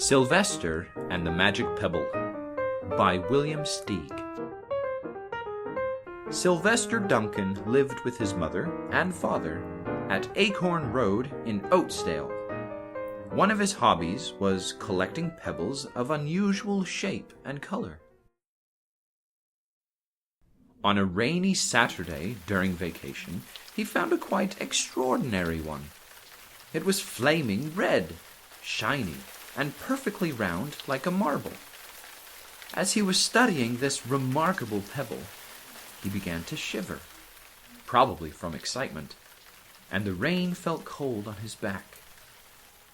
Sylvester and the Magic Pebble by William Steig. Sylvester Duncan lived with his mother and father at Acorn Road in Oatsdale. One of his hobbies was collecting pebbles of unusual shape and color. On a rainy Saturday during vacation, he found a quite extraordinary one. It was flaming red, shiny, and perfectly round like a marble. As he was studying this remarkable pebble, he began to shiver, probably from excitement, and the rain felt cold on his back.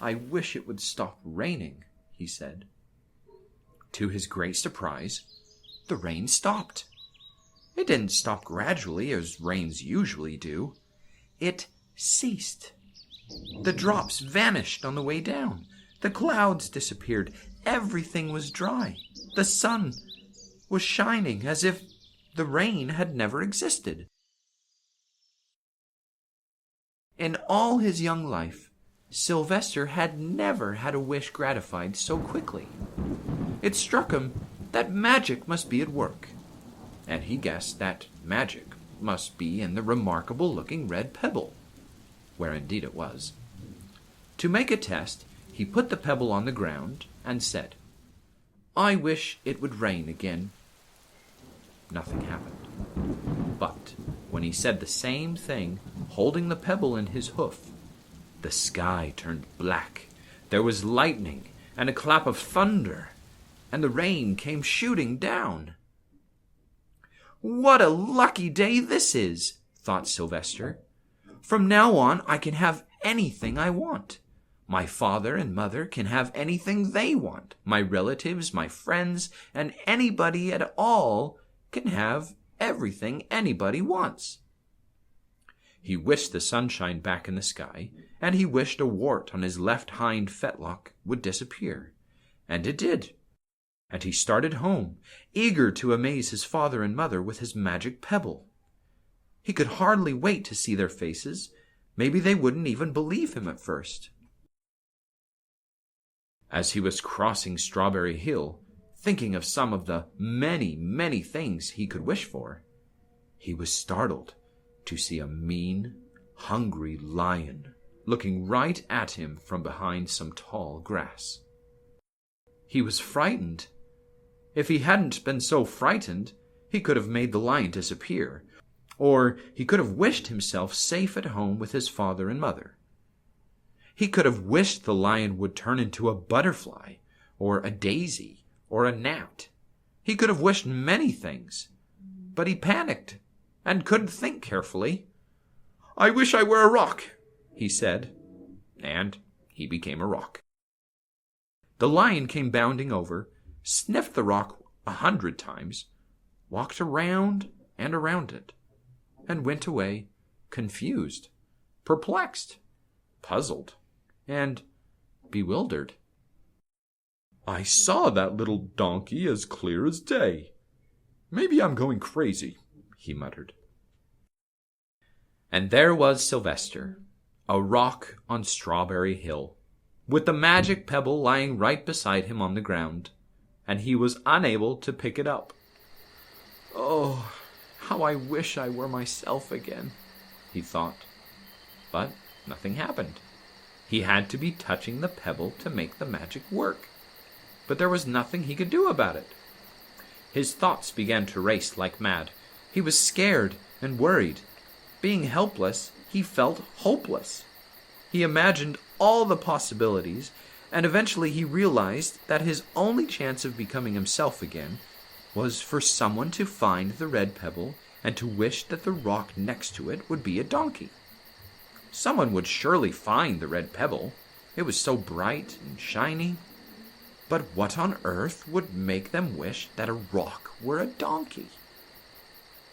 "I wish it would stop raining," he said. To his great surprise, the rain stopped. It didn't stop gradually as rains usually do. It ceased. The drops vanished on the way down. The clouds disappeared. Everything was dry. The sun was shining as if the rain had never existed. In all his young life, Sylvester had never had a wish gratified so quickly. It struck him that magic must be at work, and he guessed that magic must be in the remarkable-looking red pebble, where indeed it was. To make a test, he put the pebble on the ground and said, "I wish it would rain again." Nothing happened. But when he said the same thing, holding the pebble in his hoof, the sky turned black. There was lightning and a clap of thunder, and the rain came shooting down. "What a lucky day this is," thought Sylvester. "From now on I can have anything I want. My father and mother can have anything they want. My relatives, my friends, and anybody at all can have everything anybody wants." He wished the sunshine back in the sky, and he wished a wart on his left hind fetlock would disappear. And it did. And he started home, eager to amaze his father and mother with his magic pebble. He could hardly wait to see their faces. Maybe they wouldn't even believe him at first. As he was crossing Strawberry Hill, thinking of some of the many, many things he could wish for, he was startled to see a mean, hungry lion looking right at him from behind some tall grass. He was frightened. If he hadn't been so frightened, he could have made the lion disappear, or he could have wished himself safe at home with his father and mother. He could have wished the lion would turn into a butterfly, or a daisy, or a gnat. He could have wished many things, but he panicked and couldn't think carefully. "I wish I were a rock," he said, and he became a rock. The lion came bounding over, sniffed the rock 100 times, walked around and around it, and went away confused, perplexed, puzzled, and bewildered. "I saw that little donkey as clear as day. Maybe I'm going crazy," he muttered. And there was Sylvester, a rock on Strawberry Hill, with the magic pebble lying right beside him on the ground, and he was unable to pick it up. "Oh, how I wish I were myself again," he thought. But nothing happened. He had to be touching the pebble to make the magic work. But there was nothing he could do about it. His thoughts began to race like mad. He was scared and worried. Being helpless, he felt hopeless. He imagined all the possibilities, and eventually he realized that his only chance of becoming himself again was for someone to find the red pebble and to wish that the rock next to it would be a donkey. Someone would surely find the red pebble. It was so bright and shiny. But what on earth would make them wish that a rock were a donkey?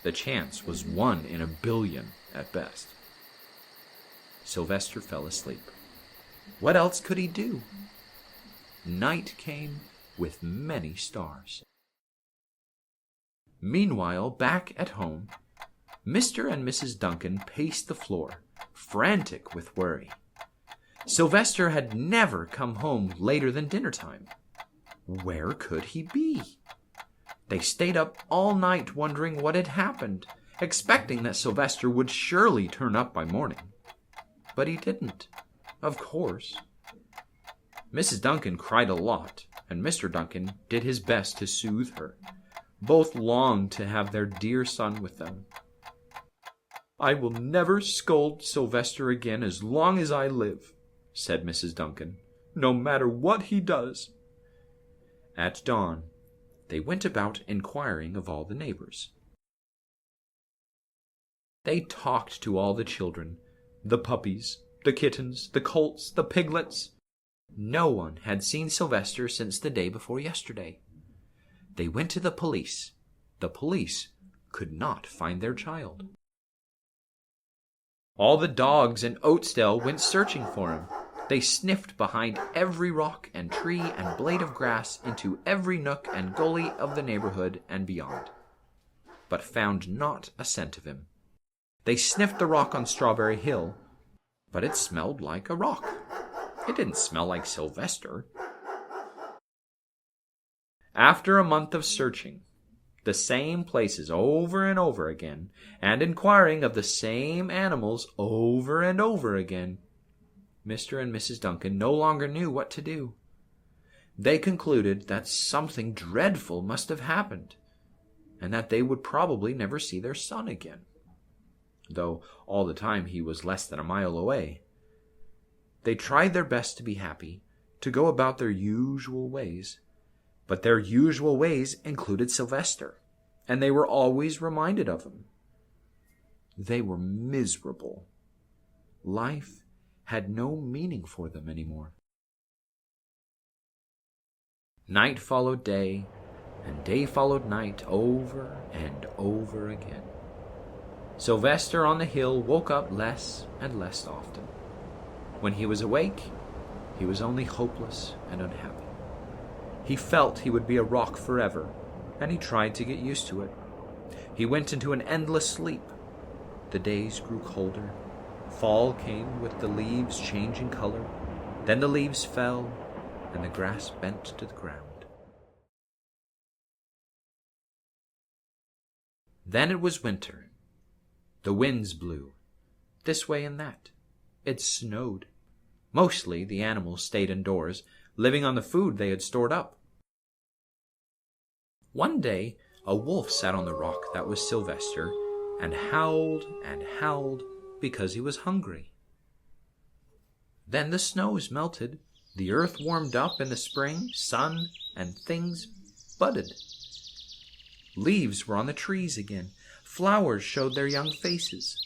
The chance was 1 in a billion at best. Sylvester fell asleep. What else could he do? Night came with many stars. Meanwhile, back at home, Mr. and Mrs. Duncan paced the floor, frantic with worry. Sylvester had never come home later than dinner time. Where could he be? They stayed up all night wondering what had happened, expecting that Sylvester would surely turn up by morning. But he didn't, of course. Mrs. Duncan cried a lot, and Mr. Duncan did his best to soothe her. Both longed to have their dear son with them. "I will never scold Sylvester again as long as I live," said Mrs. Duncan, "no matter what he does." At dawn, they went about inquiring of all the neighbors. They talked to all the children, the puppies, the kittens, the colts, the piglets. No one had seen Sylvester since the day before yesterday. They went to the police. The police could not find their child. All the dogs in Oatsdale went searching for him. They sniffed behind every rock and tree and blade of grass into every nook and gully of the neighborhood and beyond, but found not a scent of him. They sniffed the rock on Strawberry Hill, but it smelled like a rock. It didn't smell like Sylvester. After a month of searching the same places over and over again, and inquiring of the same animals over and over again, Mr. and Mrs. Duncan no longer knew what to do. They concluded that something dreadful must have happened, and that they would probably never see their son again, though all the time he was less than a mile away. They tried their best to be happy, to go about their usual ways, but their usual ways included Sylvester, and they were always reminded of him. They were miserable. Life had no meaning for them anymore. Night followed day, and day followed night over and over again. Sylvester on the hill woke up less and less often. When he was awake, he was only hopeless and unhappy. He felt he would be a rock forever, and he tried to get used to it. He went into an endless sleep. The days grew colder. Fall came with the leaves changing color. Then the leaves fell, and the grass bent to the ground. Then it was winter. The winds blew, this way and that. It snowed. Mostly the animals stayed indoors, living on the food they had stored up. One day, a wolf sat on the rock that was Sylvester and howled because he was hungry. Then the snows melted, the earth warmed up in the spring sun, and things budded. Leaves were on the trees again. Flowers showed their young faces.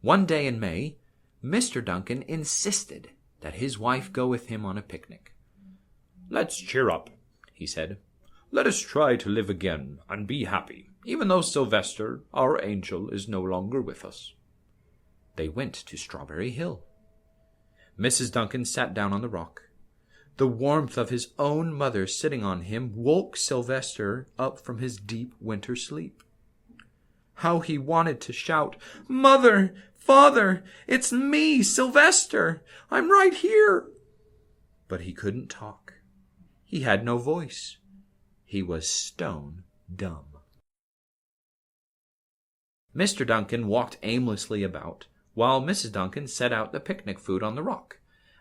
One day in May, Mr. Duncan insisted that his wife go with him on a picnic. "Let's cheer up," he said. "Let us try to live again and be happy, even though Sylvester, our angel, is no longer with us." They went to Strawberry Hill. Mrs. Duncan sat down on the rock. The warmth of his own mother sitting on him woke Sylvester up from his deep winter sleep. How he wanted to shout, "Mother! Father! It's me, Sylvester! I'm right here!" But he couldn't talk. He had no voice. He was stone dumb. Mr. Duncan walked aimlessly about, while Mrs. Duncan set out the picnic food on the rock.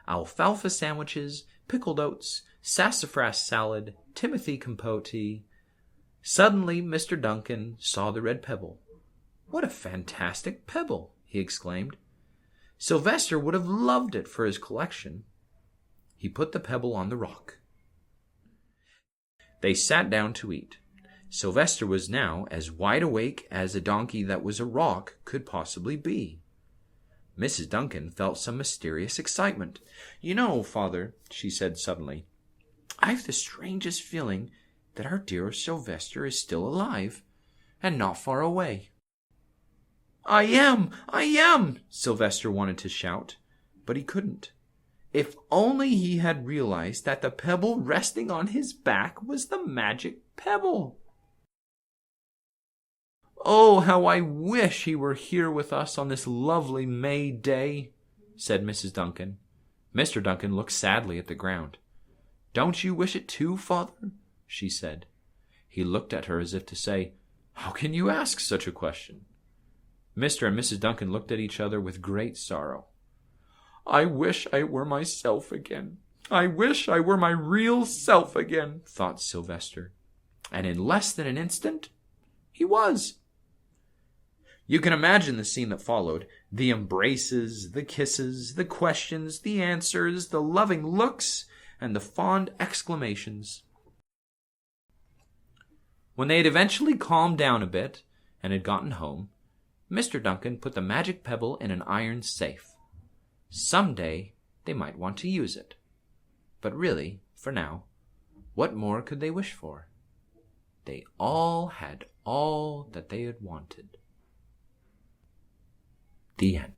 Alfalfa sandwiches, pickled oats, sassafras salad, Timothy compote. Suddenly Mr. Duncan saw the red pebble. "What a fantastic pebble!" he exclaimed. Sylvester would have loved it for his collection. He put the pebble on the rock. They sat down to eat. Sylvester was now as wide awake as a donkey that was a rock could possibly be. Mrs. Duncan felt some mysterious excitement. "You know, Father," she said suddenly, "I've the strangest feeling that our dear Sylvester is still alive, and not far away." I am, Sylvester wanted to shout, but he couldn't. If only he had realized that the pebble resting on his back was the magic pebble. "Oh, how I wish he were here with us on this lovely May day," said Mrs. Duncan. Mr. Duncan looked sadly at the ground. "Don't you wish it too, father?" she said. He looked at her as if to say, "How can you ask such a question?" Mr. and Mrs. Duncan looked at each other with great sorrow. "I wish I were myself again. I wish I were my real self again," thought Sylvester. And in less than an instant, he was. You can imagine the scene that followed. The embraces, the kisses, the questions, the answers, the loving looks, and the fond exclamations. When they had eventually calmed down a bit and had gotten home, Mr. Duncan put the magic pebble in an iron safe. Some day they might want to use it. But really, for now, what more could they wish for? They all had all that they had wanted. The end.